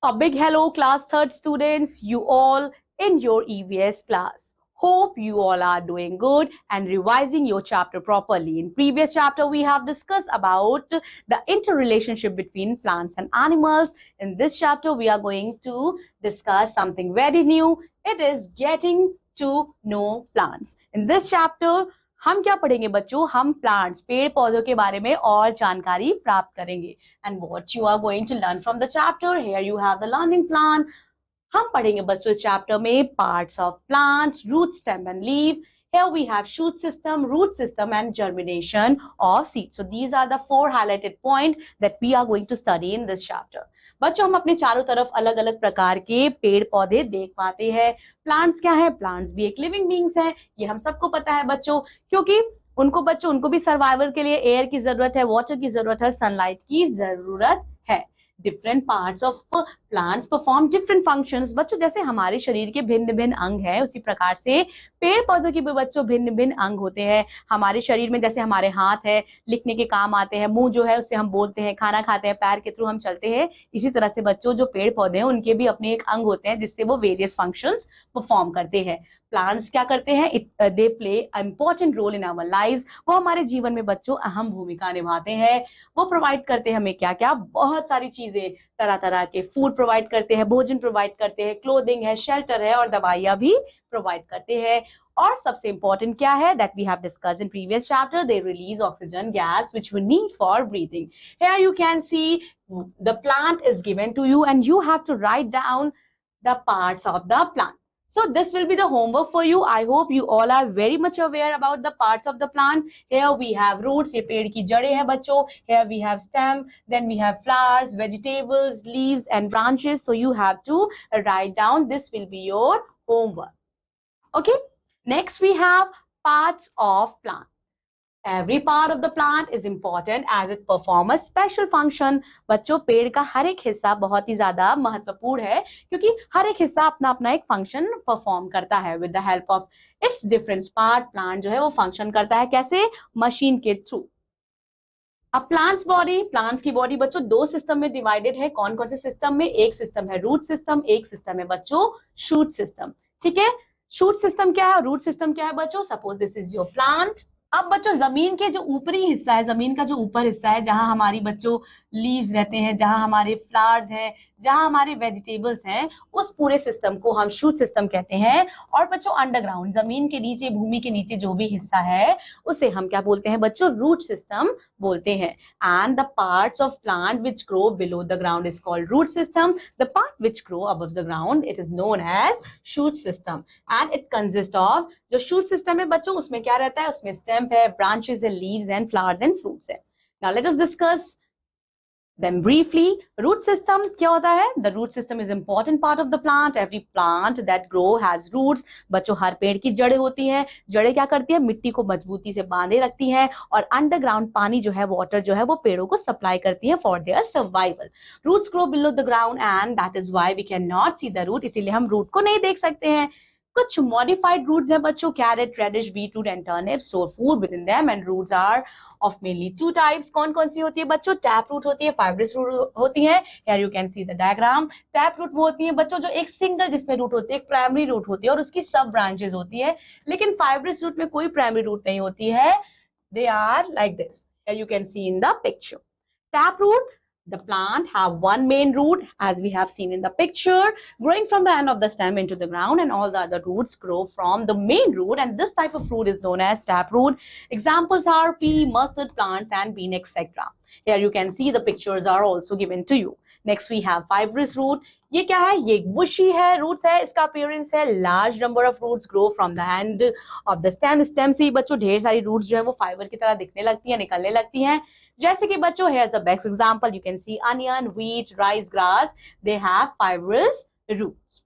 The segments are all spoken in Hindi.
A big hello, class third students, you all in your EVS class. Hope you all are doing good and revising your chapter properly. In previous chapter, we have discussed about the interrelationship between plants and animals. In this chapter, we are going to discuss something very new. It is getting to know plants. In this chapter, हम क्या पढ़ेंगे बच्चों? हम प्लांट्स, पेड़ पौधों के बारे में और जानकारी प्राप्त करेंगे. And what you are going to learn from the chapter, here you have the learning plan. हम पढ़ेंगे बच्चों इस चैप्टर में parts of plants, root, stem and leaf. Here we have shoot system, root system and germination of seeds. So these are the 4 highlighted points that we are going to study in this chapter. बच्चों हम अपने चारों तरफ अलग अलग प्रकार के पेड़ पौधे देख पाते हैं. प्लांट्स क्या है? प्लांट्स भी एक लिविंग बींग्स हैं, ये हम सबको पता है बच्चों, क्योंकि उनको भी सर्वाइवल के लिए एयर की जरूरत है, वाटर की जरूरत है, सनलाइट की जरूरत है. Different parts of plants perform different functions. बच्चों जैसे हमारे शरीर के भिन्न भिन्न अंग हैं, उसी प्रकार से पेड़ पौधों के भी बच्चों भिन्न भिन्न अंग होते हैं. हमारे शरीर में जैसे हमारे हाथ है, लिखने के काम आते हैं, मुंह जो है उससे हम बोलते हैं, खाना खाते हैं, पैर के थ्रू हम चलते हैं. इसी तरह से बच्चों जो पेड़ पौधे हैं उनके भी अपने एक अंग होते हैं जिससे वो वेरियस फंक्शंस परफॉर्म करते हैं. प्लांट्स क्या करते हैं? They play important role in our lives. वो हमारे जीवन में बच्चों अहम भूमिका निभाते हैं. वो प्रोवाइड करते हैं हमें क्या क्या? बहुत सारी चीजें, तरह तरह के फूड प्रोवाइड करते हैं, भोजन प्रोवाइड करते हैं, क्लोथिंग है, शेल्टर है और दवाइयां भी प्रोवाइड करते हैं. और सबसे इंपॉर्टेंट क्या है? That we have discussed in previous chapter, they release oxygen gas which we need for breathing. Here you can see the plant is given to you and you have to write down the parts of the plant. So this will be the homework for you. I hope you all are very much aware about the parts of the plant. Here we have roots, ये पेड़ की जड़ें हैं बच्चों. Here we have stem, then we have flowers, vegetables, leaves and branches. So you have to write down. This will be your homework. Okay. Next we have parts of plant. Every part of the plant is important as it perform a special function. बच्चों पेड़ का हर एक हिस्सा बहुत ही ज्यादा महत्वपूर्ण है क्योंकि हर एक हिस्सा अपना अपना एक फंक्शन परफॉर्म करता है. With the help of its different part, plant जो है वो फंक्शन करता है. कैसे? मशीन के थ्रू. अब प्लांट्स की बॉडी बच्चों 2 सिस्टम में डिवाइडेड है. कौन कौन से सिस्टम में? एक सिस्टम है रूट सिस्टम, एक सिस्टम है बच्चों शूट सिस्टम. ठीक है. शूट सिस्टम क्या है, रूट सिस्टम क्या है बच्चों? Suppose this is your plant. अब बच्चों जमीन के जो ऊपरी हिस्सा है, जमीन का जो ऊपर हिस्सा है, जहां हमारी बच्चों लीव्स रहते हैं, जहां हमारे फ्लावर्स हैं, जहां हमारे वेजिटेबल्स हैं, उस पूरे सिस्टम को हम शूट सिस्टम कहते हैं. और बच्चों अंडरग्राउंड, जमीन के नीचे, भूमि के नीचे जो भी हिस्सा है उसे हम क्या बोलते हैं बच्चों? रूट सिस्टम बोलते हैं. And the parts of plant which grow below the ground is called root system. The part which grow above the ground it is known as shoot system. And it consist of, जो शूट सिस्टम है बच्चों उसमें क्या रहता है? उसमें स्टेम है, ब्रांचेस है, leaves and flowers and fruits है. Now let us discuss them briefly. Root system क्या होता है? The root system is important part of the plant. Every plant that grow has roots. बच्चों हर पेड़ की जड़ें होती हैं. जड़ें क्या करती है? मिट्टी को मजबूती से बांधे रखती हैं और अंडरग्राउंड पानी जो है, वाटर जो है, वो पेड़ों को सप्लाई करती है for their survival. Roots grow below the ground and that is why we can not see the root. इसीलिए हम रूट को नहीं देख सकते हैं. कुछ मॉडिफाइड रूट्स हैं बच्चों, carrot, radish, beetroot and turnip store food within them. And roots are of mainly 2 types. कौन कौन सी होती है बच्चों? टैप रूट होती है, फाइब्रस रूट होती है. Here you can see the diagram. Tap root वो होती है बच्चों जो एक सिंगल जिसमें रूट होती है, एक प्राइमरी रूट होती है और उसकी सब ब्रांचेस होती है. लेकिन फाइब्रस रूट में कोई प्राइमरी रूट नहीं होती है. They are like this. Here you can see in the picture. Tap root, the plant have one main root as we have seen in the picture growing from the end of the stem into the ground, and all the other roots grow from the main root, and this type of root is known as taproot. Examples are pea, mustard plants and bean, etc. Here you can see the pictures are also given to you. Next we have fibrous root. ये क्या है? ये bushy है, roots है, इसका appearance है. Large number of roots grow from the end of the stem. stem से बच्चों ढेर सारी roots जो है वो फाइबर की तरह दिखने लगती है, निकलने लगती हैं. जैसे कि बच्चों here the best example, you can see onion, wheat, rice, grass, they have fibrous roots.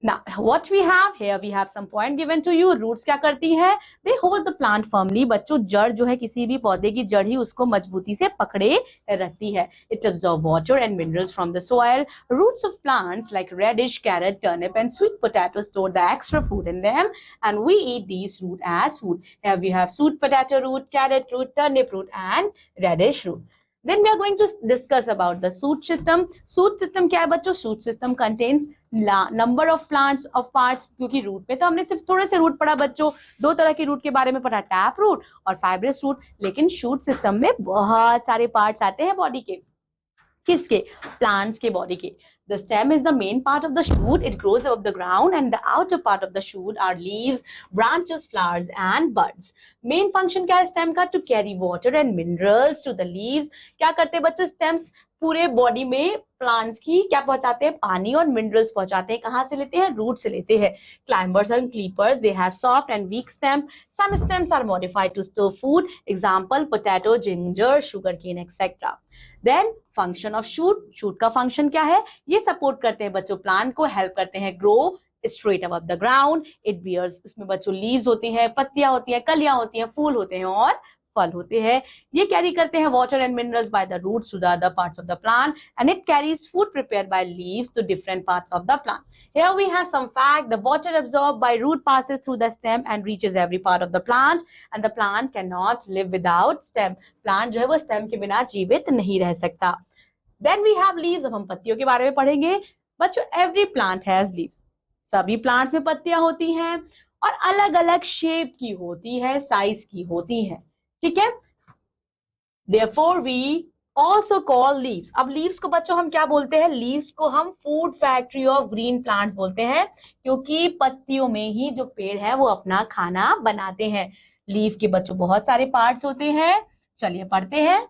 Now what we have here, we have some point given to you. Roots क्या करती है? They hold the plant firmly. बच्चों जड़ जो है, किसी भी पौधे की जड़ ही उसको मजबूती से पकड़े रखती है. It absorbs water and minerals from the soil. Roots of plants like radish, carrot, turnip and sweet potato store the extra food in them, and we eat these root as food. Here we have sweet potato root, carrot root, turnip root and radish root. Then we are going to discuss about the shoot system. Shoot system क्या है बच्चों? Shoot system contains number of plants of parts. क्योंकि रूट में तो हमने सिर्फ थोड़े से रूट पढ़ा बच्चों, दो तरह के रूट के बारे में पढ़ा, टैप रूट और फाइब्रस रूट, लेकिन शूट सिस्टम में बहुत सारे पार्ट्स आते हैं बॉडी के। किसके? प्लांट्स के बॉडी के। The stem is the main part of the shoot. It grows above the ground and the outer part of the shoot are leaves, branches, flowers and buds. Main function क्या है stem का? To carry water and minerals to the leaves. क्या करते हैं बच्चों stems? पूरे बॉडी में प्लांट्स की क्या पहुंचाते हैं? पानी और मिनरल्स पहुंचाते हैं। कहाँ से लेते हैं? रूट से लेते हैं। Climbers and creepers, they have soft and weak stem. Some stems are modified to store food. Example, potato, ginger, sugarcane, etc. Then function of shoot. shoot का function क्या है? ये सपोर्ट करते हैं बच्चों प्लांट को, हेल्प करते हैं grow straight above the ground. It bears, इसमें बच्चों लीव्स होती हैं, पत्तियां होती हैं, कलियां होती हैं, फूल होते हैं और फल होते हैं. ये कैरी करते हैं water and minerals by the roots to the other parts of the plant and it carries food prepared by leaves to different parts of the plant. Here we have some fact. The water absorbed by root passes through the stem and reaches every part of the plant and the plant cannot live without stem. Plant जो है वो stem के बिना जीवित नहीं रह सकता. Then we have leaves. अब हम पत्तियों के बारे में पढ़ेंगे बच्चों. Every plant has leaves. सभी plants में पत्तियां होती हैं और अलग अलग शेप की होती है, साइज की होती है. ठीक है. Therefore we also call leaves. अब leaves को बच्चों हम क्या बोलते हैं? leaves को हम food factory of green plants बोलते हैं क्योंकि पत्तियों में ही जो पेड़ है वो अपना खाना बनाते हैं. लीफ के बच्चों बहुत सारे पार्ट्स होते हैं. चलिए पढ़ते हैं.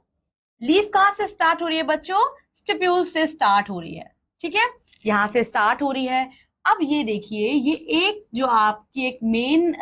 लीफ कहाँ से स्टार्ट हो रही है बच्चों? स्टिप्यूल से स्टार्ट हो रही है. ठीक है, यहाँ से स्टार्ट हो रही है. अब ये देखिए, ये एक जो आपकी एक मेन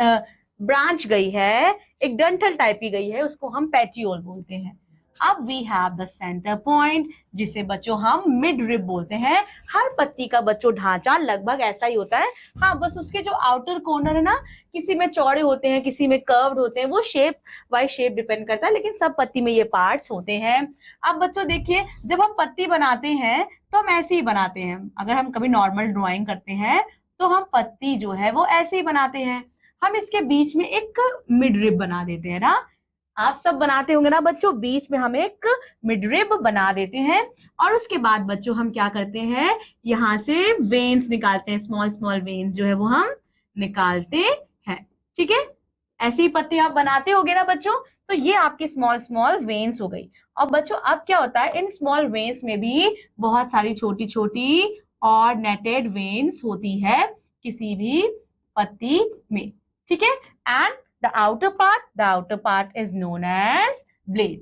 ब्रांच गई है, एक डंठल टाइप की गई है, उसको हम पेटियोल बोलते हैं. अब we have the centre point जिसे बच्चों हम मिड रिब बोलते हैं. हर पत्ती का बच्चों ढांचा लगभग ऐसा ही होता है. हाँ, बस उसके जो आउटर कॉर्नर है ना, किसी में चौड़े होते हैं, किसी में कर्व्ड होते हैं, वो शेप बाय शेप डिपेंड करता है, लेकिन सब पत्ती में ये पार्ट्स होते हैं. अब बच्चों देखिए, जब हम पत्ती बनाते हैं तो हम ऐसे ही बनाते हैं. अगर हम कभी नॉर्मल ड्रॉइंग करते हैं तो हम पत्ती जो है वो ऐसे ही बनाते हैं. हम इसके बीच में एक मिड रिब बना देते हैं ना. आप सब बनाते होंगे ना बच्चों, बीच में हम एक मिड रिब बना देते हैं. और उसके बाद बच्चों हम क्या करते हैं? यहाँ से वेन्स निकालते हैं. स्मॉल स्मॉल वेन्स जो है वो हम निकालते हैं. ठीक है, ऐसी ही पत्ती आप बनाते होंगे ना बच्चों. तो ये आपकी स्मॉल स्मॉल वेन्स हो गई. और बच्चों अब क्या होता है, इन स्मॉल वेन्स में भी बहुत सारी छोटी छोटी और नेटेड वेन्स होती है किसी भी पत्ती में. ठीक है, and the outer part is known as blade.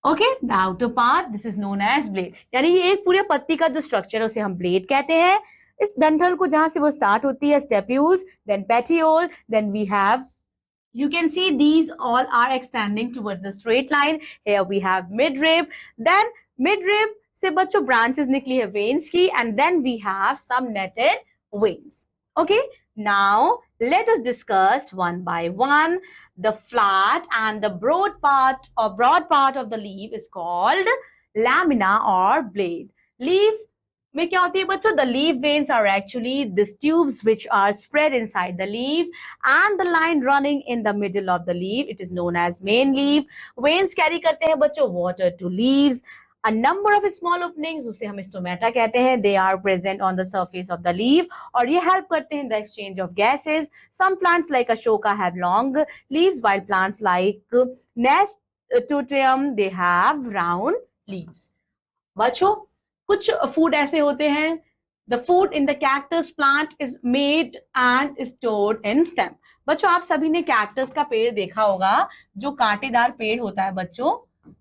Okay, the outer part, this is known as blade. यानी ये एक पूरे पत्ती का जो स्ट्रक्चर है उसे हम ब्लेड कहते हैं. इस डंठल को जहां से वो स्टार्ट होती है, स्टेप्यूल्स, then petiole, then we have, you can see these all are extending towards the straight line. Here we have midrib, then midrib से बच्चों branches निकली है veins की, and then we have some netted veins. Okay, now let us discuss one by one. The flat and the broad part of the leaf is called lamina or blade. Leaf में क्या होती है बच्चों? The leaf veins are actually these tubes which are spread inside the leaf and the line running in the middle of the leaf. It is known as main leaf. Veins carry करते हैं बच्चों water to leaves. A number of small openings, उसे हम स्टोमेटा कहते हैं, they are present on the surface of the leaf और ये help करते हैं the exchange of gases. Some plants like Ashoka have long leaves while plants like Nasturtium they have round leaves. बच्चों कुछ फूड ऐसे होते हैं. The food in the cactus plant is made and stored in stem. बच्चों आप सभी ने कैक्टस का पेड़ देखा होगा, जो कांटेदार पेड़ होता है बच्चों.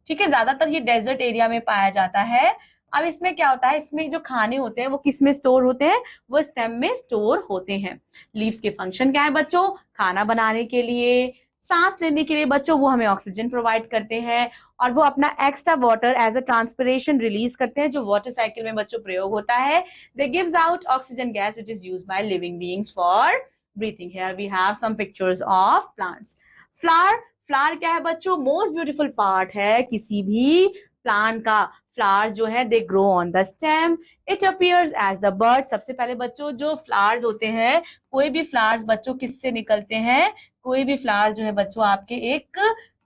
ठीक है, ज्यादातर ये डेजर्ट एरिया में पाया जाता है. अब इसमें क्या होता है, इसमें जो खाने होते हैं वो किस में स्टोर होते हैं? वो स्टेम में स्टोर होते हैं. लीव्स के फंक्शन क्या है बच्चों? खाना बनाने के लिए, सांस लेने के लिए बच्चों वो हमें ऑक्सीजन प्रोवाइड करते हैं और वो अपना extra water as a transpiration release करते हैं, जो वाटर साइकिल में बच्चों प्रयोग होता है. They gives out oxygen gas which is used by living beings for breathing. Here we have some pictures of plants. Flower क्या है बच्चों? मोस्ट ब्यूटीफुल पार्ट है किसी भी प्लांट का. फ्लावर्स जो है they grow on the stem. It appears as the bird. सबसे पहले बच्चों जो फ्लावर्स होते हैं, कोई भी फ्लावर्स बच्चों किससे निकलते हैं? कोई भी फ्लावर्स जो है बच्चों आपके एक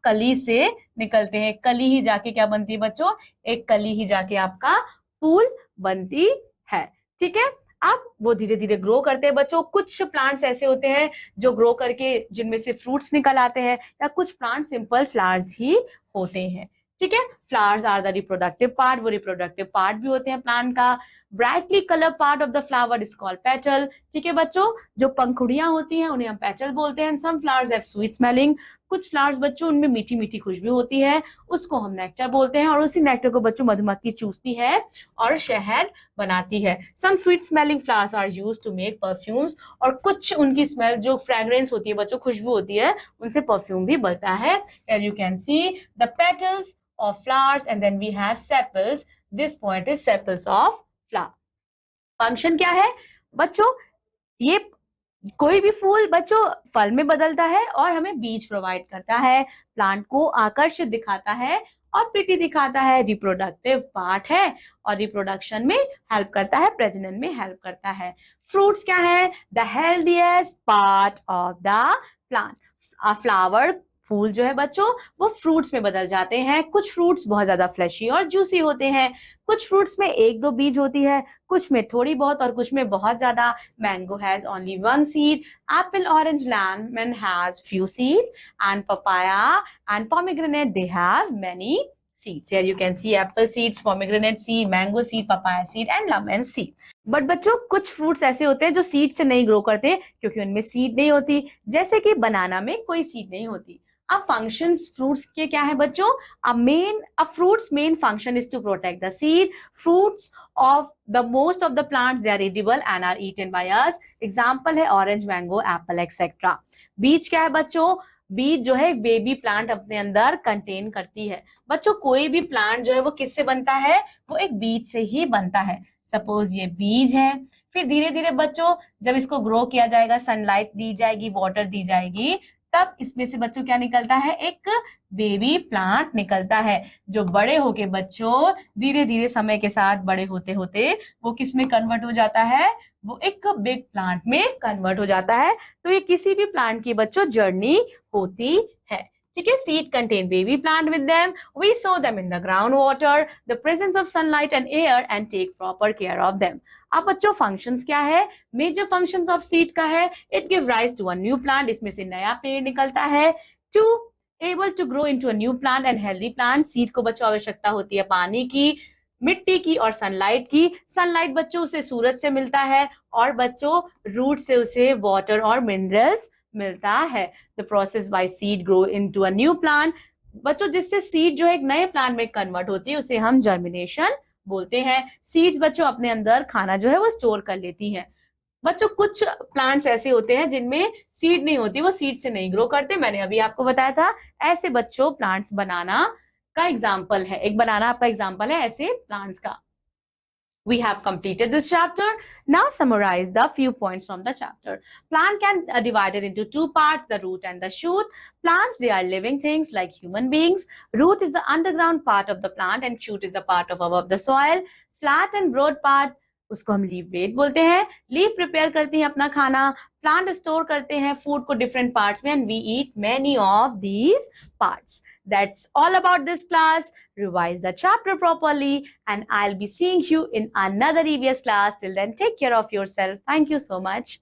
कली से निकलते हैं। कली ही जाके क्या बनती है बच्चों, एक कली ही जाके आपका फूल बनती है। ठीक है, अब वो धीरे धीरे ग्रो करते हैं बच्चों। कुछ प्लांट्स ऐसे होते हैं जो ग्रो करके जिनमें से फ्रूट्स निकल आते हैं, या कुछ प्लांट सिंपल फ्लावर्स ही होते हैं। ठीक है, flowers are the reproductive part, वो रिप्रोडक्टिव पार्ट भी होते हैं प्लांट का। Brightly colour part of the flower is called petal. ठीक है बच्चों, जो पंखुड़ियां होती हैं उन्हें हम पेटल बोलते हैं। Some flowers have sweet smelling, कुछ फ्लावर्स बच्चों उनमें मीठी मीठी खुशबू होती है, उसको हम नेक्टर बोलते हैं। और उसी नेक्टर को बच्चों मधुमक्खी चूसती है और शहद बनाती है। Some sweet smelling flowers are used to make perfumes, और कुछ उनकी स्मेल जो फ्रेग्रेंस होती है बच्चों, खुशबू होती है, उनसे परफ्यूम भी बनता है। Here you can see the petals of flowers and then we have sepals. This point is sepals of flower. Function क्या है बच्चों, ये कोई भी फूल बच्चों फल में बदलता है और हमें बीज प्रोवाइड करता है, प्लांट को आकर्षित दिखाता है और प्रिटी दिखाता है, रिप्रोडक्टिव पार्ट है और रिप्रोडक्शन में हेल्प करता है, प्रजनन में हेल्प करता है। फ्रूट्स क्या है, the healthiest part of the plant. Flower फूल जो है बच्चों वो फ्रूट्स में बदल जाते हैं। कुछ फ्रूट्स बहुत ज्यादा फ्लैशी और जूसी होते हैं, कुछ फ्रूट्स में एक दो बीज होती है, कुछ में थोड़ी बहुत और कुछ में बहुत ज्यादा। Mango has only one seed, Apple, orange, lemon has few seeds, and papaya and pomegranate they have many seeds. Here you can see apple seeds, pomegranate seed, mango seed, papaya seed and lemon seed. But बच्चों कुछ फ्रूट्स ऐसे होते हैं जो सीड से नहीं ग्रो करते क्योंकि उनमें सीड नहीं होती, जैसे कि बनाना में कोई सीड नहीं होती। अब फंक्शंस फ्रूट्स के क्या है बच्चों, a fruit's main function is to protect the seed. Fruits of the most of the plants they are edible and are eaten by us. Example है orange, mango, apple, etc. बीज क्या है बच्चों, बीज जो है एक बेबी प्लांट अपने अंदर कंटेन करती है। बच्चों कोई भी प्लांट जो है वो किससे बनता है, वो एक बीज से ही बनता है। सपोज ये बीज है, फिर धीरे धीरे बच्चों जब इसको ग्रो किया जाएगा, सनलाइट दी जाएगी, वाटर दी जाएगी, तब इसमें से बच्चों क्या निकलता है, एक बेबी प्लांट निकलता है, जो बड़े होके बच्चों धीरे धीरे समय के साथ बड़े होते होते वो किस में कन्वर्ट हो जाता है, वो एक बिग प्लांट में कन्वर्ट हो जाता है। तो ये किसी भी प्लांट की बच्चों जर्नी होती है। ठीक है, seed contain baby plant with them, we sow them in the ground water, the presence of sunlight and air and take proper care of them. अब बच्चों फंक्शंस क्या है, मेजर फंक्शंस ऑफ सीड का है, it give rise to a new plant, इसमें से नया पेड़ निकलता है। To able to grow into a new plant and healthy plant, seed को बच्चों आवश्यकता होती है पानी की, मिट्टी की और सनलाइट की। सनलाइट बच्चों उसे सूरज से मिलता है और बच्चों रूट से उसे वाटर और मिनरल्स मिलता है। The process by seed grow into a new plant, बच्चों जिससे सीड जो है एक नए प्लांट में कन्वर्ट होती है उसे हम जर्मिनेशन बोलते हैं। सीड्स बच्चों अपने अंदर खाना जो है वो स्टोर कर लेती हैं। बच्चों कुछ प्लांट्स ऐसे होते हैं जिनमें सीड नहीं होती, वो सीड से नहीं ग्रो करते, मैंने अभी आपको बताया था। ऐसे बच्चों प्लांट्स बनाना का एग्जाम्पल है, एक बनाना आपका एग्जाम्पल है ऐसे प्लांट्स का। We have completed this chapter. Now summarize the few points from the chapter. Plant can divided into two parts, the root and the shoot. Plants, they are living things like human beings. Root is the underground part of the plant and shoot is the part of above the soil. Flat and broad part, उसको हम लीफ वेट बोलते हैं। लीफ प्रिपेयर करती है अपना खाना, प्लांट स्टोर करते हैं फूड को डिफरेंट पार्ट्स में, and we eat many of these parts. That's all about this class. Revise the chapter properly and I'll be seeing you in another EVS class. Till then, take care of yourself. Thank you so much.